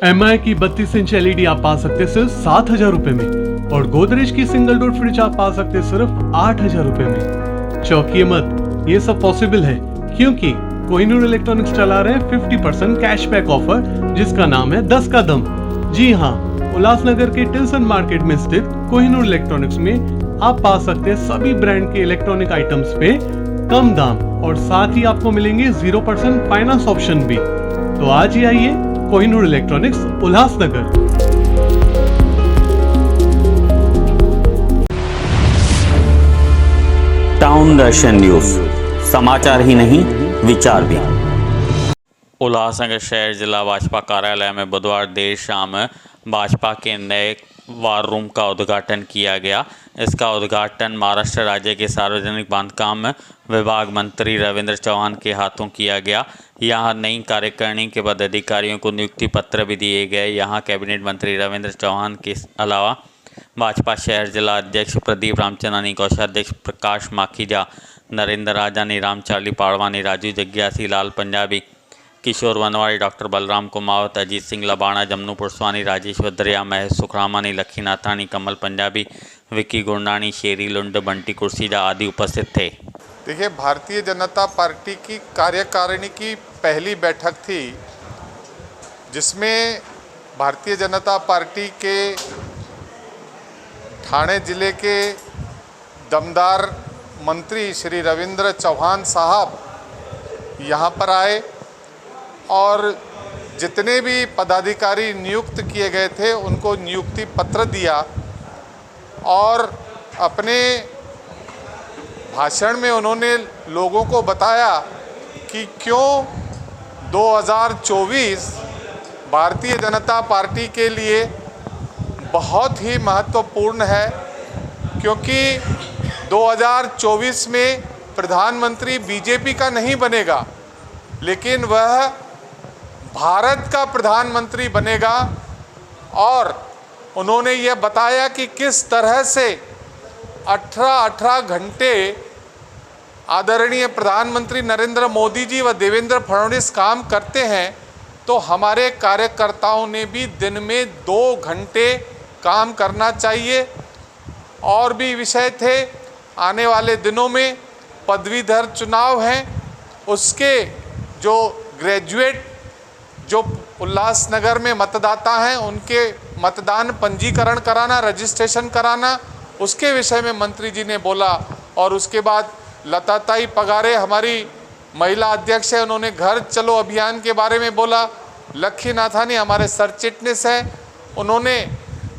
MI की 32 inch LED आप पा सकते सिर्फ 7,000 रुपए में और गोदरेज की सिंगल डोर फ्रिज आप पा सकते सिर्फ 8,000 रुपए में। चौंकिए मत, ये सब पॉसिबल है क्योंकि कोहिनूर इलेक्ट्रॉनिक्स चला रहे हैं 50% कैशबैक ऑफर जिसका नाम है 10 का दम। जी हाँ, उल्लासनगर के टिल्सन मार्केट में स्थित कोहिनूर इलेक्ट्रॉनिक्स में आप पा सकते हैं सभी ब्रांड के इलेक्ट्रॉनिक आइटम्स पे कम दाम और साथ ही आपको मिलेंगे 0% फाइनेंस ऑप्शन भी। तो आज ही आइए कोहिनूर इलेक्ट्रॉनिक्स उल्लासनगर। टाउन दर्शन न्यूज, समाचार ही नहीं विचार भी। उल्लासनगर शहर जिला भाजपा कार्यालय में बुधवार देर शाम भाजपा के नए वार रूम का उद्घाटन किया गया। इसका उद्घाटन महाराष्ट्र राज्य के सार्वजनिक बांधकाम विभाग मंत्री रविंद्र चौहान के हाथों किया गया। यहाँ नई कार्यकारिणी के पदाधिकारियों को नियुक्ति पत्र भी दिए गए। यहाँ कैबिनेट मंत्री रविंद्र चौहान के अलावा भाजपा शहर जिला अध्यक्ष प्रदीप रामचंदानी, कोषाध्यक्ष प्रकाश माखीजा, नरेंद्र राजानी, राम चार्ली पाड़वानी, राजू जग्यासी, लाल पंजाबी, किशोर वनवाड़ी, डॉक्टर बलराम कुमावत, अजीत सिंह लबाणा, जमनू पुरस्वानी, राजेश वद्रिया, महेश सुखरामानी, लखी नाथानी, कमल पंजाबी, विक्की गुंडानी, शेरी लुंड, बंटी कुर्सीजा आदि उपस्थित थे। देखिए, भारतीय जनता पार्टी की कार्यकारिणी की पहली बैठक थी जिसमें भारतीय जनता पार्टी के ठाणे जिले के दमदार मंत्री श्री रविंद्र चौहान साहब यहाँ पर आए और जितने भी पदाधिकारी नियुक्त किए गए थे उनको नियुक्ति पत्र दिया और अपने भाषण में उन्होंने लोगों को बताया कि क्यों 2024 भारतीय जनता पार्टी के लिए बहुत ही महत्वपूर्ण है, क्योंकि 2024 में प्रधानमंत्री बीजेपी का नहीं बनेगा लेकिन वह भारत का प्रधानमंत्री बनेगा। और उन्होंने ये बताया कि किस तरह से 18 घंटे आदरणीय प्रधानमंत्री नरेंद्र मोदी जी व देवेंद्र फडणवीस काम करते हैं, तो हमारे कार्यकर्ताओं ने भी दिन में 2 घंटे काम करना चाहिए। और भी विषय थे, आने वाले दिनों में पदवीधर चुनाव हैं, उसके जो ग्रेजुएट जो उल्लासनगर में मतदाता हैं उनके मतदान पंजीकरण कराना, रजिस्ट्रेशन कराना, उसके विषय में मंत्री जी ने बोला। और उसके बाद लताताई पगारे हमारी महिला अध्यक्ष है, उन्होंने घर चलो अभियान के बारे में बोला। लखी नाथानी हमारे सर चिटनिस हैं, उन्होंने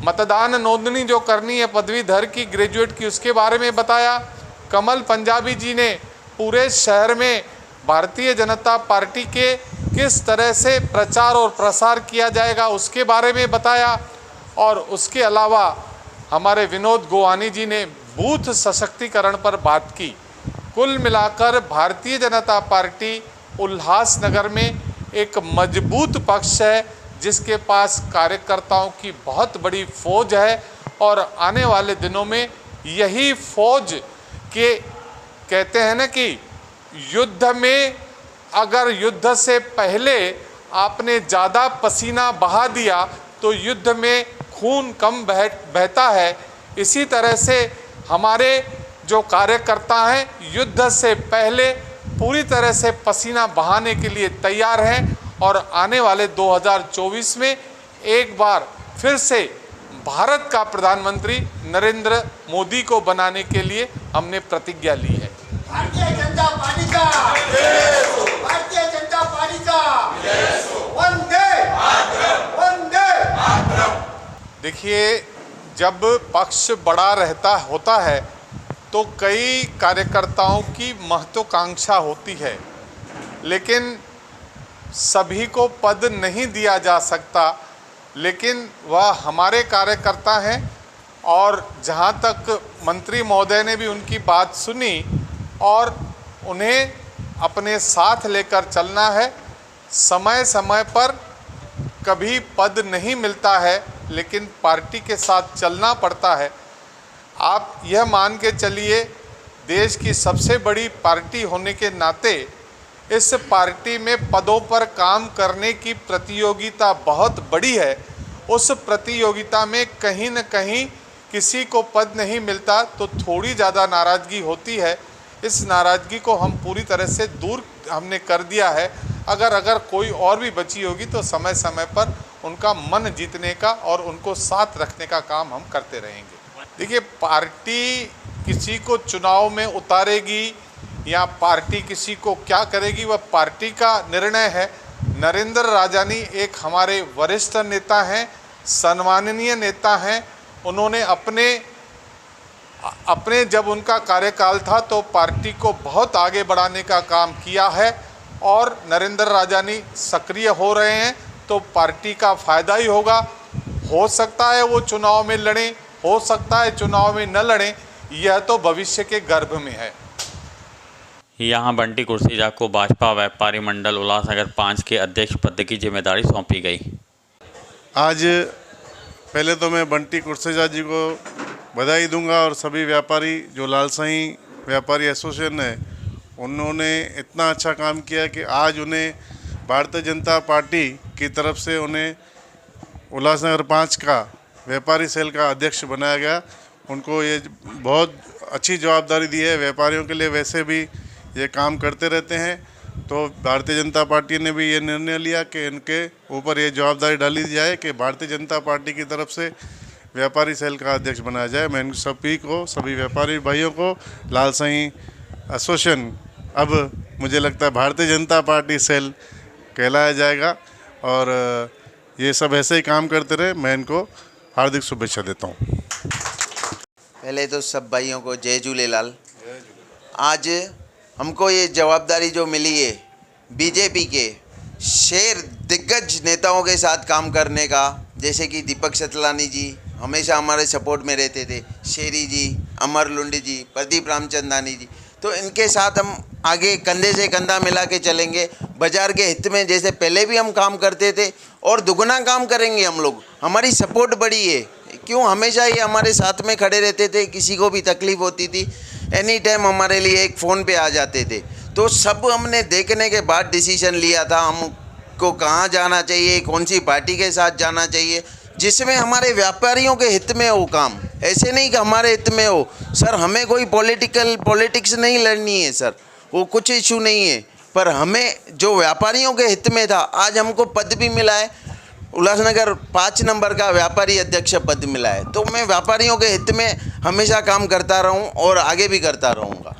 मतदान नोंदणी जो करनी है पदवीधर की, ग्रेजुएट की, उसके बारे में बताया। कमल पंजाबी जी ने पूरे शहर में भारतीय जनता पार्टी के किस तरह से प्रचार और प्रसार किया जाएगा उसके बारे में बताया। और उसके अलावा हमारे विनोद गोवानी जी ने बूथ सशक्तिकरण पर बात की। कुल मिलाकर भारतीय जनता पार्टी उल्लासनगर में एक मजबूत पक्ष है जिसके पास कार्यकर्ताओं की बहुत बड़ी फौज है और आने वाले दिनों में यही फौज के कहते हैं ना कि युद्ध में अगर युद्ध से पहले आपने ज़्यादा पसीना बहा दिया तो युद्ध में खून कम बहता है। इसी तरह से हमारे जो कार्यकर्ता हैं युद्ध से पहले पूरी तरह से पसीना बहाने के लिए तैयार हैं और आने वाले 2024 में एक बार फिर से भारत का प्रधानमंत्री नरेंद्र मोदी को बनाने के लिए हमने प्रतिज्ञा ली है। भारतीय जनता पार्टी का, भारतीय जनता पार्टी का वंदे मातरम। देखिए, जब पक्ष बड़ा होता है तो कई कार्यकर्ताओं की महत्वाकांक्षा होती है, लेकिन सभी को पद नहीं दिया जा सकता। लेकिन वह हमारे कार्यकर्ता हैं और जहाँ तक मंत्री महोदय ने भी उनकी बात सुनी और उन्हें अपने साथ लेकर चलना है। समय समय पर कभी पद नहीं मिलता है लेकिन पार्टी के साथ चलना पड़ता है। आप यह मान के चलिए, देश की सबसे बड़ी पार्टी होने के नाते इस पार्टी में पदों पर काम करने की प्रतियोगिता बहुत बड़ी है। उस प्रतियोगिता में कहीं न कहीं किसी को पद नहीं मिलता तो थोड़ी ज़्यादा नाराज़गी होती है। इस नाराज़गी को हम पूरी तरह से दूर हमने कर दिया है। अगर कोई और भी बची होगी तो समय समय पर उनका मन जीतने का और उनको साथ रखने का काम हम करते रहेंगे। देखिए, पार्टी किसी को चुनाव में उतारेगी या पार्टी किसी को क्या करेगी, वह पार्टी का निर्णय है। नरेंद्र राजानी एक हमारे वरिष्ठ नेता हैं, सम्माननीय नेता हैं। उन्होंने अपने जब उनका कार्यकाल था तो पार्टी को बहुत आगे बढ़ाने का काम किया है और नरेंद्र राजानी सक्रिय हो रहे हैं तो पार्टी का फ़ायदा ही होगा। हो सकता है वो चुनाव में लड़ें, हो सकता है चुनाव में न लड़ें, यह तो भविष्य के गर्भ में है। यहाँ बंटी कुर्सीजा को भाजपा व्यापारी मंडल उल्लासनगर 5 के अध्यक्ष पद की जिम्मेदारी सौंपी गई। आज पहले तो मैं बंटी कुर्सेजा जी को बधाई दूंगा और सभी व्यापारी जो लालसाई व्यापारी एसोसिएशन है उन्होंने इतना अच्छा काम किया कि आज उन्हें भारतीय जनता पार्टी की तरफ से उन्हें उल्लासनगर 5 का व्यापारी सेल का अध्यक्ष बनाया गया। उनको ये बहुत अच्छी जवाबदारी दी है। व्यापारियों के लिए वैसे भी ये काम करते रहते हैं, तो भारतीय जनता पार्टी ने भी ये निर्णय लिया कि इनके ऊपर ये जवाबदारी डाली जाए कि भारतीय जनता पार्टी की तरफ से व्यापारी सेल का अध्यक्ष बनाया जाए। मैं इन सभी को, सभी व्यापारी भाइयों को, लालसाई एसोसिएशन अब मुझे लगता है भारतीय जनता पार्टी सेल कहलाया जाएगा और ये सब ऐसे ही काम करते रहे। मैं इनको हार्दिक शुभेच्छा देता हूँ। पहले तो सब भाइयों को जय झूलेलाल। आज हमको ये जवाबदारी जो मिली है बीजेपी के शेर दिग्गज नेताओं के साथ काम करने का, जैसे कि दीपक सतलानी जी हमेशा हमारे सपोर्ट में रहते थे, शेरी जी, अमर लुंडी जी, प्रदीप रामचंदानी जी, तो इनके साथ हम आगे कंधे से कंधा मिला के चलेंगे। बाज़ार के हित में जैसे पहले भी हम काम करते थे और दुगना काम करेंगे हम लोग। हमारी सपोर्ट बड़ी है, क्यों हमेशा ये हमारे साथ में खड़े रहते थे। किसी को भी तकलीफ़ होती थी एनी टाइम हमारे लिए एक फ़ोन पे आ जाते थे। तो सब हमने देखने के बाद डिसीजन लिया था हमको कहाँ जाना चाहिए, कौन सी पार्टी के साथ जाना चाहिए, जिसमें हमारे व्यापारियों के हित में हो काम। ऐसे नहीं कि हमारे हित में हो सर, हमें कोई पॉलिटिक्स नहीं लड़नी है सर, वो कुछ इशू नहीं है, पर हमें जो व्यापारियों के हित में था, आज हमको पद भी मिला है, उल्लासनगर 5 नंबर का व्यापारी अध्यक्ष पद मिला है। तो मैं व्यापारियों के हित में हमेशा काम करता रहूं और आगे भी करता रहूँगा।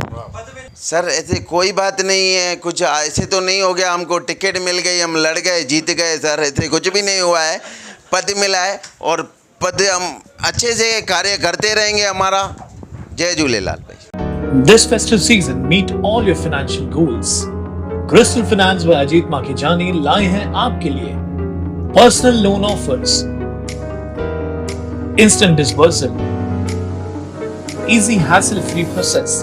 सर ऐसे कोई बात नहीं है, कुछ ऐसे तो नहीं हो गया हमको टिकट मिल गई हम लड़ गए जीत गए, सर ऐसे कुछ भी नहीं हुआ है। पद मिला है और पद हम अच्छे से कार्य करते रहेंगे हमारा। जय झूलेलाल भाई। This festive season, meet all your financial goals. Crystal Finance व अजीत माखीजानी लाए हैं आपके लिए personal loan offers, instant disbursal, easy hassle-free process,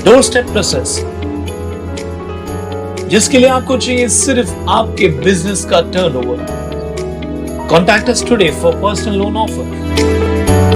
doorstep process, जिसके लिए आपको चाहिए सिर्फ आपके बिजनेस का turnover. Contact us today for personal loan offer.